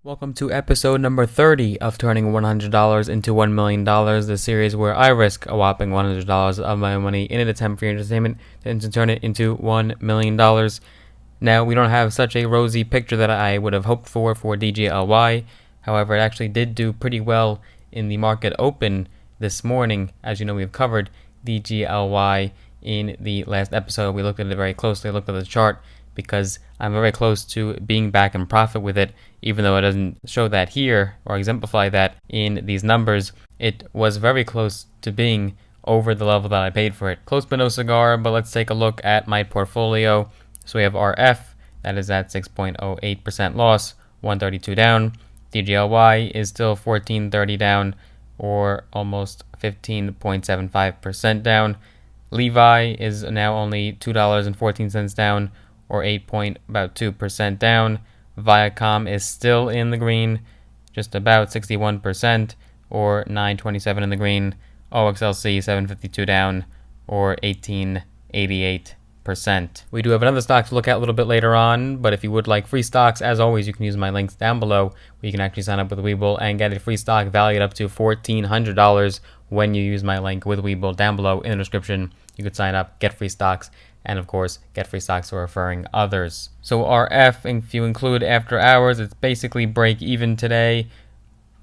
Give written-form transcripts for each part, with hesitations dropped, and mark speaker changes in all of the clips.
Speaker 1: Welcome to episode number 30 of Turning $100 into $1 million, the series where I risk a whopping $100 of my money in an attempt for your entertainment and to turn it into $1 million. Now, we don't have such a rosy picture that I would have hoped for DGLY. However, it actually did do pretty well in the market open this morning. As you know, we've covered DGLY in the last episode. We looked at it very closely, looked at the chart, because I'm very close to being back in profit with it, even though it doesn't show that here or exemplify that in these numbers. It was very close to being over the level that I paid for it. Close but no cigar, but let's take a look at my portfolio. So we have RF, that is at 6.08% loss, 132 down. DGLY is still 1430 down, or almost 15.75% down. Levi is now only $2.14 down, or 8.2% down. Viacom is still in the green, just about 61%, or 9.27 in the green. OXLC 752 down, or 18.88%. We do have another stock to look at a little bit later on, but if you would like free stocks, as always, you can use my links down below, where you can actually sign up with Webull and get a free stock valued up to $1,400 when you use my link with Webull down below in the description. You could sign up, get free stocks, and of course, get free stocks for referring others. So RF, if you include after hours, it's basically break even today.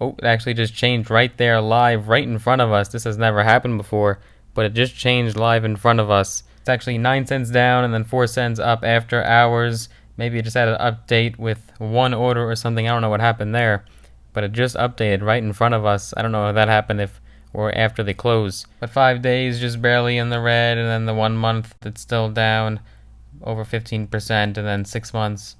Speaker 1: Oh, it actually just changed right there live, right in front of us. This has never happened before, but it just changed live in front of us. It's actually 9 cents down and then 4 cents up after hours. Maybe it just had an update with one order or something. I don't know what happened there, but it just updated right in front of us. I don't know if that happened or after they close. But 5 days just barely in the red, and then the 1 month that's still down over 15%, and then 6 months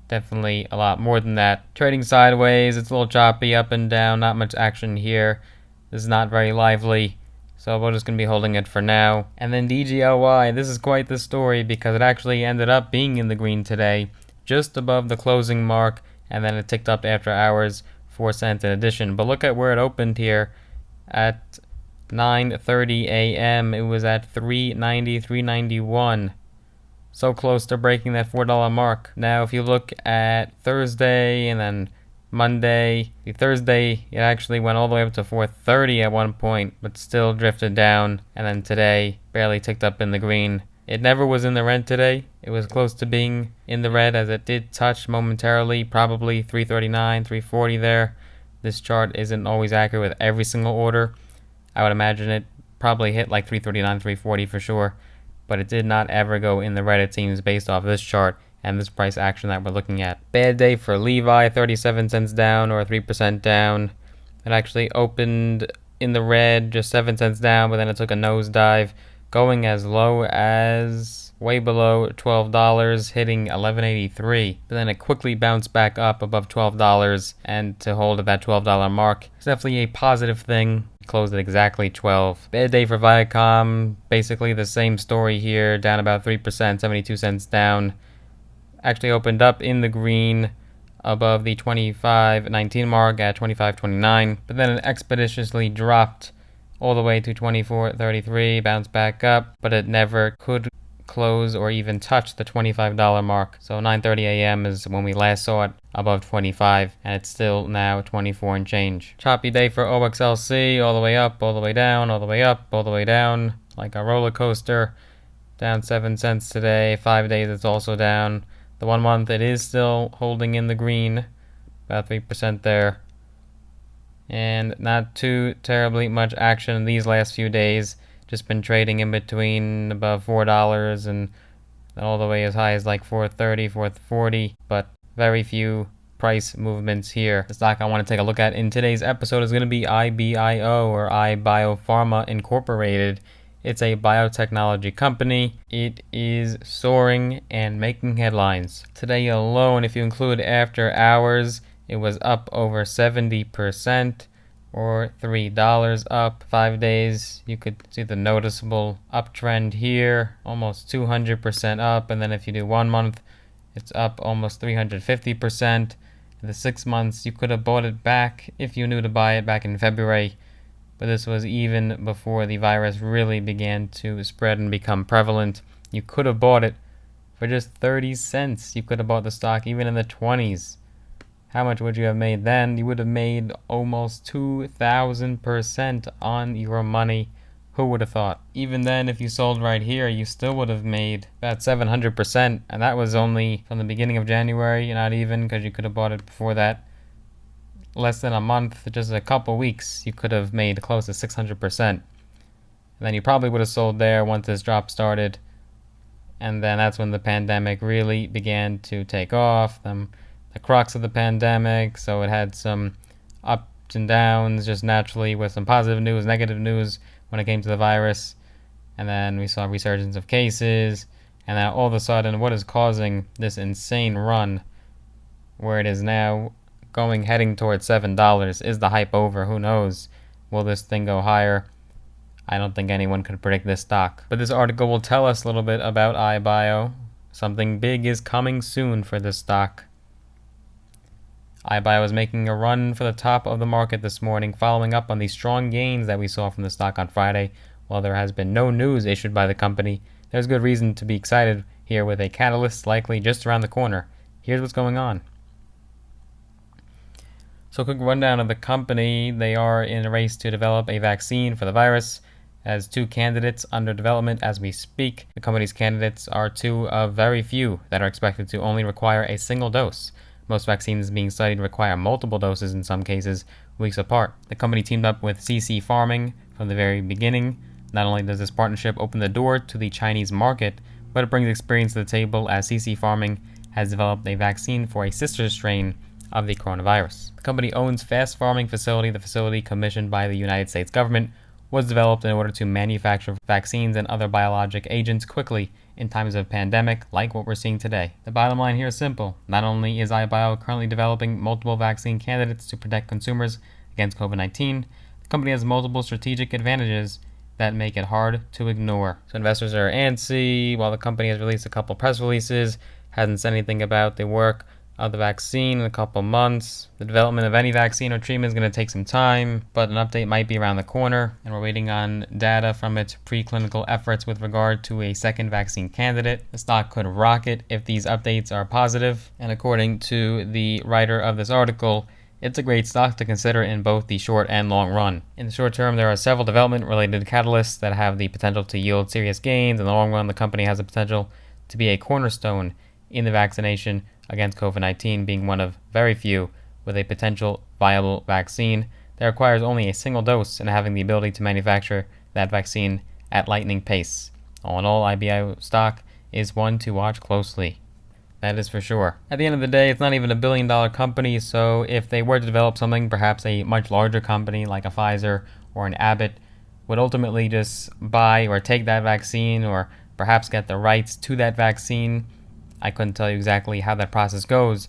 Speaker 1: definitely a lot more than that. Trading sideways, it's a little choppy up and down, not much action here. This is not very lively, so we're just going to be holding it for now. And then DGLY, this is quite the story because it actually ended up being in the green today, just above the closing mark, and then it ticked up after hours, 4 cents in addition. But look at where it opened here. At 9:30 a.m. it was at 390, 391. So close to breaking that $4 mark. Now if you look at Thursday and then Monday, the Thursday it actually went all the way up to 430 at one point, but still drifted down, and then today barely ticked up in the green. It never was in the red today. It was close to being in the red, as it did touch momentarily, probably 339, 340 there. This chart isn't always accurate with every single order. I would imagine it probably hit like 339, 340 for sure, but it did not ever go in the red, it seems, based off this chart and this price action that we're looking at. Bad day for Levi, 37 cents down, or 3% down. It actually opened in the red, just 7 cents down, but then it took a nosedive, going as low as way below $12, hitting $11.83. But then it quickly bounced back up above $12, and to hold at that $12 mark, it's definitely a positive thing. Closed at exactly 12. Bad day for Viacom, basically the same story here, down about 3%, 72 cents down. Actually opened up in the green above the 25.19 mark at 25.29, but then it expeditiously dropped all the way to 24.33, bounced back up, but it never could close or even touch the $25 mark. So 9:30 a.m. is when we last saw it above 25, and it's still now 24 and change. Choppy day for OXLC, all the way up, all the way down, all the way up, all the way down, like a roller coaster. Down 7 cents today. 5 days it's also down. The 1 month it is still holding in the green, about 3% there. And not too terribly much action in these last few days. Just been trading in between above $4 and all the way as high as like 430, 440, but very few price movements here. The stock I want to take a look at in today's episode is going to be IBIO, or iBioPharma Incorporated. It's a biotechnology company. It is soaring and making headlines. Today alone, if you include after hours, it was up over 70%. Or $3 up. 5 days, you could see the noticeable uptrend here, almost 200% up. And then if you do 1 month, it's up almost 350%. In the 6 months, you could have bought it back if you knew to buy it back in February. But this was even before the virus really began to spread and become prevalent. You could have bought it for just 30 cents. You could have bought the stock even in the 20s. how much would you have made then? You would have made almost 2,000% on your money. Who would have thought? Even then, if you sold right here, you still would have made about 700%, and that was only from the beginning of January, not even, because you could have bought it before that. Less than a month, just a couple weeks, you could have made close to 600%. And then you probably would have sold there once this drop started, and then that's when the pandemic really began to take off. The crux of the pandemic, so it had some ups and downs just naturally with some positive news, negative news when it came to the virus, and then we saw a resurgence of cases, and then all of a sudden what is causing this insane run where it is now heading towards $7? Is the hype over? Who knows? Will this thing go higher? I don't think anyone could predict this stock, but this article will tell us a little bit about iBio. Something big is coming soon for this stock. iBio is making a run for the top of the market this morning, following up on the strong gains that we saw from the stock on Friday. While there has been no news issued by the company, there's good reason to be excited here with a catalyst likely just around the corner. Here's what's going on. So quick rundown of the company. They are in a race to develop a vaccine for the virus. Has 2 candidates under development as we speak. The company's candidates are 2 of very few that are expected to only require a single dose. Most vaccines being studied require multiple doses in some cases, weeks apart. The company teamed up with CC Farming from the very beginning. Not only does this partnership open the door to the Chinese market, but it brings experience to the table as CC Farming has developed a vaccine for a sister strain of the coronavirus. The company owns Fast Farming Facility. The facility, commissioned by the United States government, was developed in order to manufacture vaccines and other biologic agents quickly in times of pandemic like what we're seeing today. The bottom line here is simple. Not only is iBio currently developing multiple vaccine candidates to protect consumers against COVID-19, the company has multiple strategic advantages that make it hard to ignore. So investors are antsy while the company has released a couple press releases, hasn't said anything about the work of the vaccine in a couple months. The development of any vaccine or treatment is going to take some time, but an update might be around the corner, and we're waiting on data from its preclinical efforts with regard to a second vaccine candidate. The stock could rocket if these updates are positive, and according to the writer of this article, it's a great stock to consider in both the short and long run. In the short term, there are several development-related catalysts that have the potential to yield serious gains. In the long run, the company has the potential to be a cornerstone in the vaccination against COVID-19, being one of very few with a potential viable vaccine that requires only a single dose and having the ability to manufacture that vaccine at lightning pace. All in all, IBIO stock is one to watch closely. That is for sure. At the end of the day, it's not even a billion-dollar company, so if they were to develop something, perhaps a much larger company like a Pfizer or an Abbott would ultimately just buy or take that vaccine or perhaps get the rights to that vaccine. I couldn't tell you exactly how that process goes,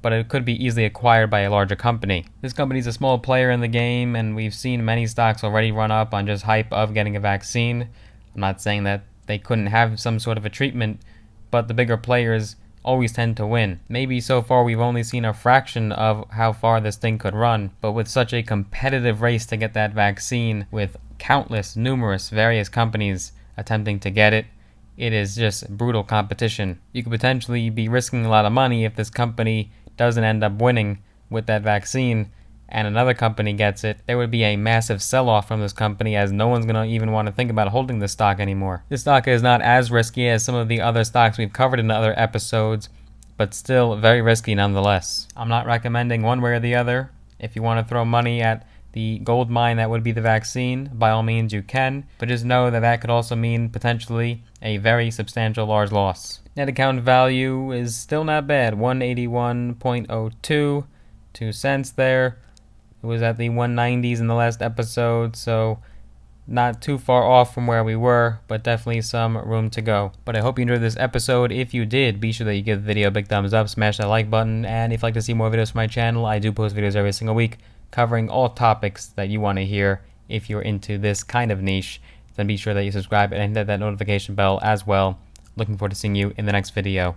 Speaker 1: but it could be easily acquired by a larger company. This company is a small player in the game, and we've seen many stocks already run up on just hype of getting a vaccine. I'm not saying that they couldn't have some sort of a treatment, but the bigger players always tend to win. Maybe so far we've only seen a fraction of how far this thing could run, but with such a competitive race to get that vaccine, with numerous various companies attempting to get it, it is just brutal competition. You could potentially be risking a lot of money if this company doesn't end up winning with that vaccine and another company gets it. There would be a massive sell-off from this company, as no one's going to even want to think about holding this stock anymore. This stock is not as risky as some of the other stocks we've covered in other episodes, but still very risky nonetheless. I'm not recommending one way or the other. If you want to throw money at the gold mine that would be the vaccine, by all means you can, but just know that that could also mean potentially a very substantial large loss. Net account value is still not bad, 181.02, 2 cents there. It was at the 190s in the last episode, so not too far off from where we were, but definitely some room to go. But I hope you enjoyed this episode. If you did, be sure that you give the video a big thumbs up, smash that like button, and if you'd like to see more videos from my channel, I do post videos every single week covering all topics that you want to hear. If you're into this kind of niche, then be sure that you subscribe and hit that notification bell as well. Looking forward to seeing you in the next video.